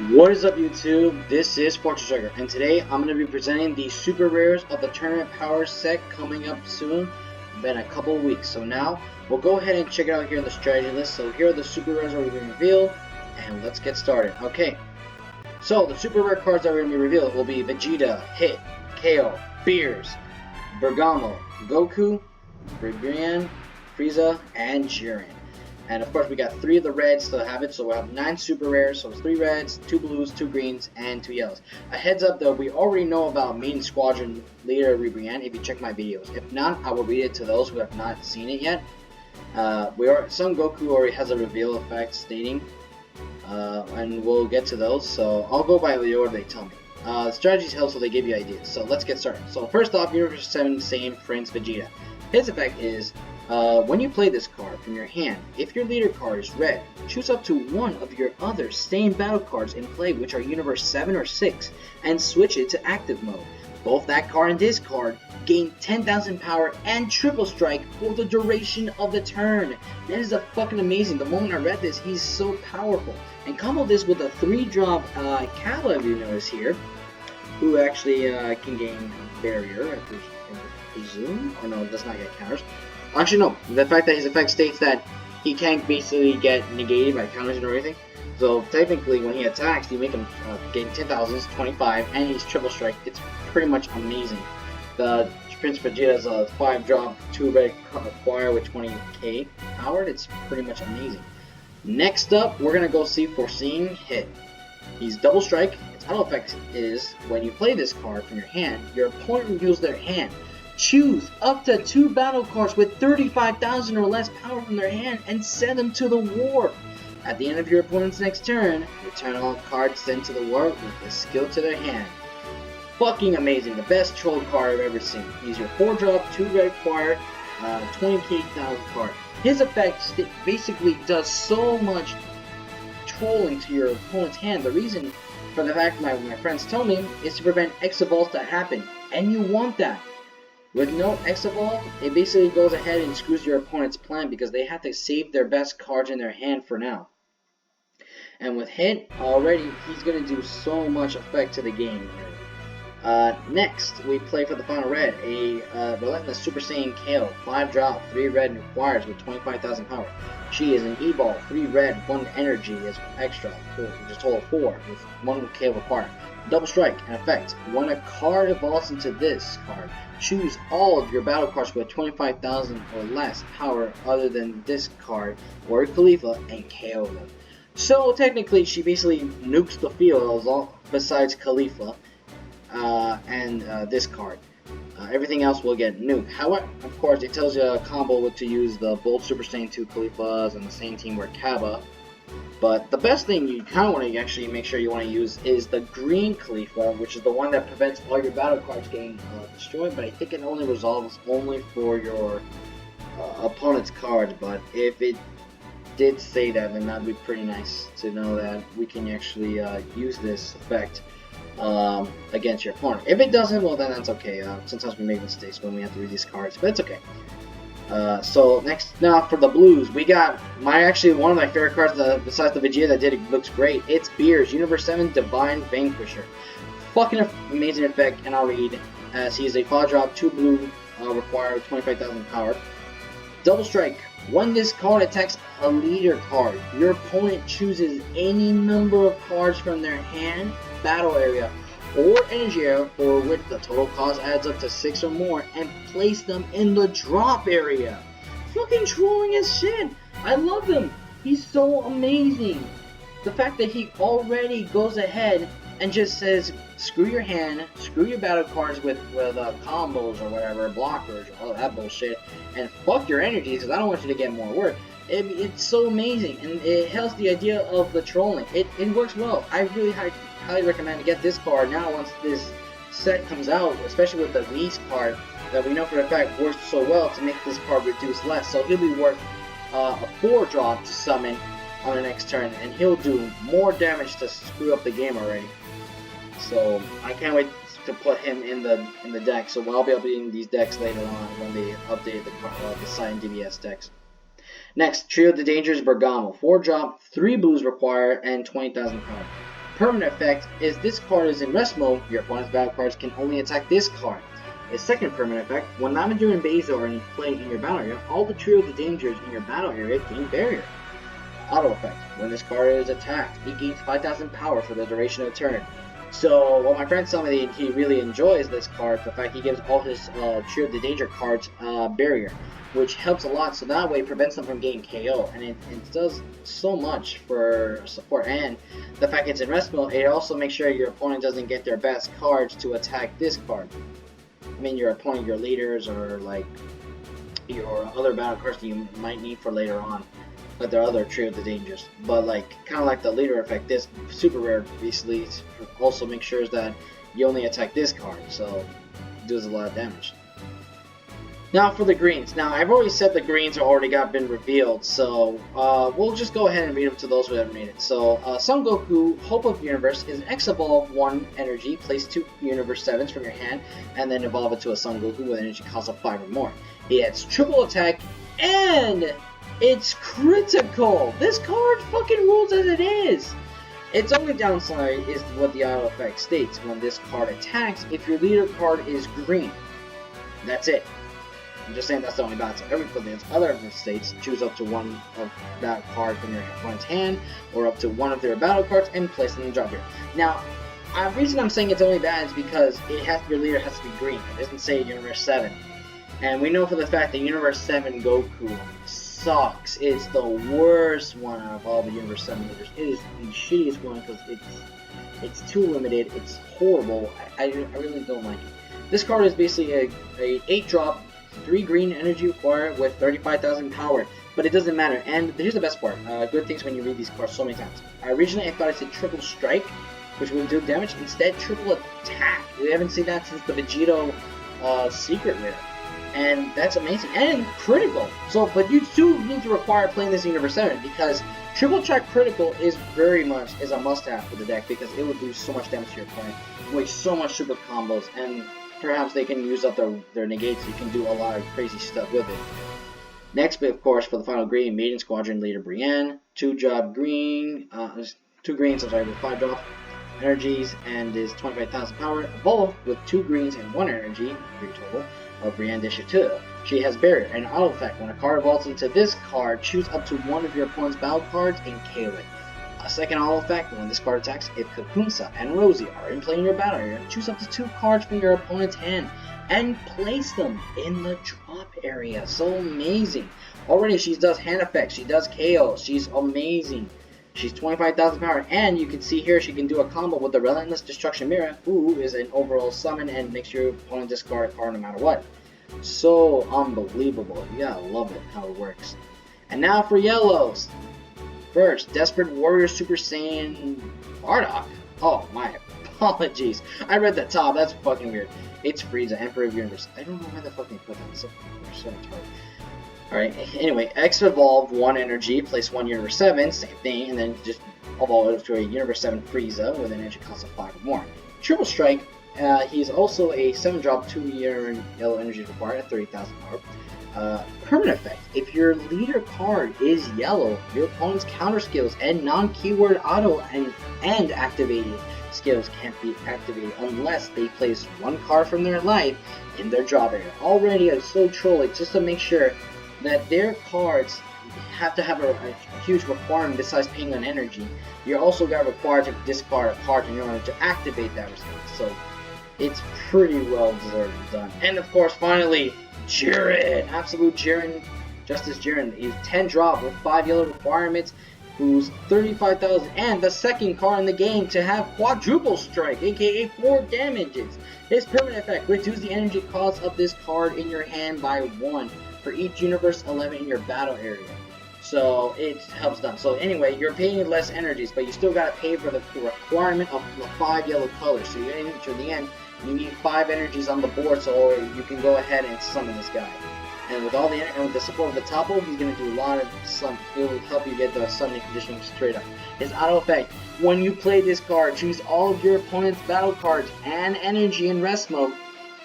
What is up, YouTube? This is Fortune Striker, and today I'm going to be presenting the super rares of the Tournament Power set coming up soon, in a couple of weeks. So now, we'll go ahead and check it out here in the strategy list. So here are the super rares that are being revealed, and let's get started. Okay, so the super rare cards that are going to be revealed will be Vegeta, Hit, KO, Beers, Bergamo, Goku, Bribrian, Frieza, and Jiren. And of course, we got 3 of the reds to have it, so we'll have 9 super rares. So it's 3 reds, 2 blues, 2 greens, and 2 yellows. A heads up though, we already know about Main Squadron Leader Ribrianne if you check my videos. If not, I will read it to those who have not seen it yet. Some Goku already has a reveal effect stating, and we'll get to those. So I'll go by the order they tell me. The strategies help, so they give you ideas. So let's get started. So first off, Universe 7 Saiyan Prince Vegeta. His effect is, when you play this card from your hand, if your leader card is red, choose up to one of your other Saiyan battle cards in play, which are Universe 7 or 6, and switch it to active mode. Both that card and this card gain 10,000 power and triple strike for the duration of the turn. That is fucking amazing. The moment I read this, he's so powerful. And combo this with a 3-drop Kala, if you notice here, who actually can gain barrier, I presume? Or no, does not get counters. Actually, no. The fact that his effect states that he can't basically get negated by counters and everything. So technically, when he attacks, you make him gain 10,000, 25, and he's triple strike. It's pretty much amazing. The Prince Vegeta is a 5-drop, 2-red acquire with 20k powered. It's pretty much amazing. Next up, we're gonna go see Foreseeing Hit. He's double strike. Its auto effect is when you play this card from your hand, your opponent reveals their hand. Choose up to 2 battle cards with 35,000 or less power from their hand and send them to the war. At the end of your opponent's next turn, return all cards sent to the war with the skill to their hand. Fucking amazing. The best troll card I've ever seen. He's your 4-drop, 2-red acquire, 20,000 card. His effect basically does so much trolling to your opponent's hand. The reason for the fact my friends tell me is to prevent X-Evolves to happen, and you want that. With no X-Evolve, it basically goes ahead and screws your opponent's plan because they have to save their best cards in their hand for now. And with Hit, already, he's going to do so much effect to the game. Next, we play for the final red, a Relentless Super Saiyan KO, 5-drop, 3-red and requires with 25,000 power. She is an E-Ball, 3-red, 1 energy is extra, which is a total of 4, with 1 KO required. Double strike, and effect, when a card evolves into this card, choose all of your battle cards with 25,000 or less power other than this card or Khalifa and KO them. So technically she basically nukes the field besides Khalifa and this card. Everything else will get nuked. However, of course, it tells you a combo to use the Bold Super Saiyan 2 Khalifas and the same team where Kaba. But the best thing you kind of want to actually make sure you want to use is the green Khalifa, which is the one that prevents all your battle cards getting destroyed. But I think it only resolves only for your opponent's cards. But if it did say that, then that'd be pretty nice to know that we can actually use this effect against your opponent. If it doesn't, well then that's okay. Sometimes we make mistakes when we have to read these cards, but it's okay. So next, now for the blues, we got one of my favorite cards besides the Vegeta that looks great. It's Beers, Universe 7 Divine Vanquisher. Fucking amazing effect, and I'll read as he is a 5-drop, 2 blue, required 25,000 power. Double strike. When this card attacks a leader card, your opponent chooses any number of cards from their hand, battle area, or energy area for which the total cost adds up to 6 or more, and place them in the drop area. Fucking trolling as shit. I love him. He's so amazing. The fact that he already goes ahead and just says, screw your hand, screw your battle cards with combos or whatever, blockers, or all that bullshit, and fuck your energies because I don't want you to get more work. It's so amazing, and it helps the idea of the trolling. It works well. I really highly recommend to get this card now once this set comes out, especially with the lease card that we know for a fact works so well to make this card reduce less. So he'll be worth a 4-drop to summon on the next turn, and he'll do more damage to screw up the game already. So I can't wait to put him in the deck. So I'll be updating these decks later on when they update the Saiyan DBS decks. Next, Trio the Dangerous Bergamo. 4-drop, 3 blues required, and 20,000 power. Permanent effect is this card is in rest mode, your opponent's battle cards can only attack this card. Its second permanent effect, when Lavender and Basil are in play in your battle area, all the trio of the dangers in your battle area gain barrier. Auto effect, when this card is attacked, it gains 5,000 power for the duration of the turn. So, what my friend told me, he really enjoys this card, the fact he gives all his trio of the danger cards barrier, which helps a lot, so that way it prevents them from getting KO, and it does so much for support. And the fact it's in rest mode, it also makes sure your opponent doesn't get their best cards to attack this card. I mean, your opponent, your leaders, or like your other battle cards that you might need for later on, like their other trio of the dangers. But like, kind of like the leader effect, this super rare basically also makes sure that you only attack this card, so it does a lot of damage. Now for the greens. Now I've already said the greens already been revealed, so we'll just go ahead and read them to those who haven't made it. So Son Goku, Hope of Universe, is an X evolve 1 energy, place 2 Universe 7s from your hand, and then evolve it to a Son Goku with energy cost of 5 or more. It has triple attack, and it's critical! This card fucking rules as it is! Its only downside is what the auto effect states. When this card attacks, if your leader card is green. That's it. I'm just saying that's the only balance. Everybody else, other states, choose up to one of that card from your opponent's hand, or up to one of their battle cards, and place them in the drop here. Now, the reason I'm saying it's only bad is because your leader has to be green. It doesn't say Universe 7. And we know for the fact that Universe 7 Goku sucks. It's the worst one out of all the Universe 7 leaders. It is the shittiest one because it's too limited. It's horrible. I really don't like it. This card is basically a 8-drop, 3 green energy required with 35,000 power, but it doesn't matter. And here's the best part, good things when you read these cards so many times. Originally I thought it said triple strike, which would do damage. Instead, triple attack. We haven't seen that since the Vegito secret rare, and that's amazing. And critical. So, but you do need to require playing this Universe 7 because triple attack critical is very much a must-have for the deck because it will do so much damage to your opponent, waste so much super combos, and perhaps they can use up their negates. You can do a lot of crazy stuff with it. Next, of course, for the final green, Maiden Squadron leader Brienne, 2-drop green, 2 greens, I'm sorry, with 5-drop energies, and is 25,000 power, evolved with 2 greens and 1 energy, 3 total, of Brienne de Chateau. She has barrier and auto effect. When a card evolves into this card, choose up to one of your opponent's battle cards and KO it. A second auto effect, when this card attacks, if Kakunsa and Rosie are in play in your battle area, choose up to 2 cards from your opponent's hand and place them in the drop area. So amazing. Already she does hand effects, she does KO, she's amazing. She's 25,000 power, and you can see here she can do a combo with the Relentless Destruction Mirror, who is an overall summon and makes your opponent discard a card no matter what. So unbelievable. You gotta love it how it works. And now for yellows. First, Desperate Warrior Super Saiyan Bardock. Oh, my apologies. I read the top. That's fucking weird. It's Frieza, Emperor of Universe. I don't know why the fuck they put that. It's so retarded. Alright, anyway, X evolve 1 energy, place 1 Universe 7, same thing, and then just evolve it to a Universe 7 Frieza with an energy cost of 5 or more. Triple Strike, he's also a 7-drop, 2 yellow energy required at 30,000 power. Permanent effect. If your leader card is yellow, your opponent's counter skills and non-keyword auto and activated skills can't be activated unless they place 1 card from their life in their drop area. Already I'm so trolling just to make sure that their cards have to have a huge requirement besides paying on energy. You're also required to discard a card in order to activate that response. So it's pretty well deserved done. And of course, finally, Jiren! Absolute Jiren, Justice Jiren. He's 10 drop with 5 yellow requirements, who's 35,000, and the second card in the game to have Quadruple Strike, aka 4 damages. His permanent effect, reduce the energy cost of this card in your hand by 1 for each Universe 11 in your battle area. So it helps done. So anyway, you're paying less energies, but you still gotta pay for the requirement of the 5 yellow colors. So you're getting to the end. You need 5 energies on the board, so you can go ahead and summon this guy. And with the support of the Topo, he's gonna do a lot of it will help you get the summoning conditioning straight up. His auto effect: when you play this card, choose all of your opponent's battle cards and energy in rest mode,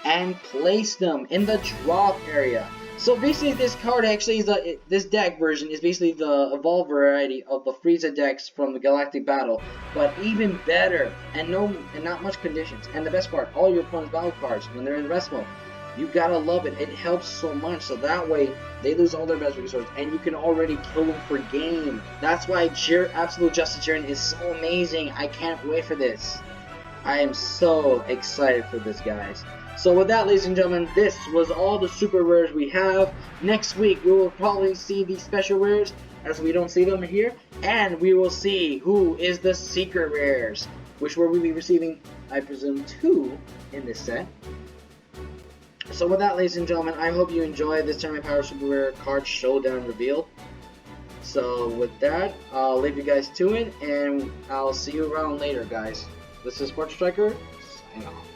and place them in the drop area. So basically, this card actually is this deck version is basically the evolved variety of the Frieza decks from the Galactic Battle, but even better and not much conditions. And the best part, all your opponent's battle cards when they're in rest mode, you gotta love it. It helps so much. So that way they lose all their best resources, and you can already kill them for game. That's why Absolute Justice Jiren is so amazing. I can't wait for this. I am so excited for this, guys. So with that, ladies and gentlemen, this was all the super rares we have. Next week, we will probably see the special rares, as we don't see them here. And we will see who is the secret rares, which we will be receiving, I presume, 2 in this set. So with that, ladies and gentlemen, I hope you enjoyed this Tournament Power Super Rare card showdown reveal. So with that, I'll leave you guys to it, and I'll see you around later, guys. This is Sports Striker, signing off.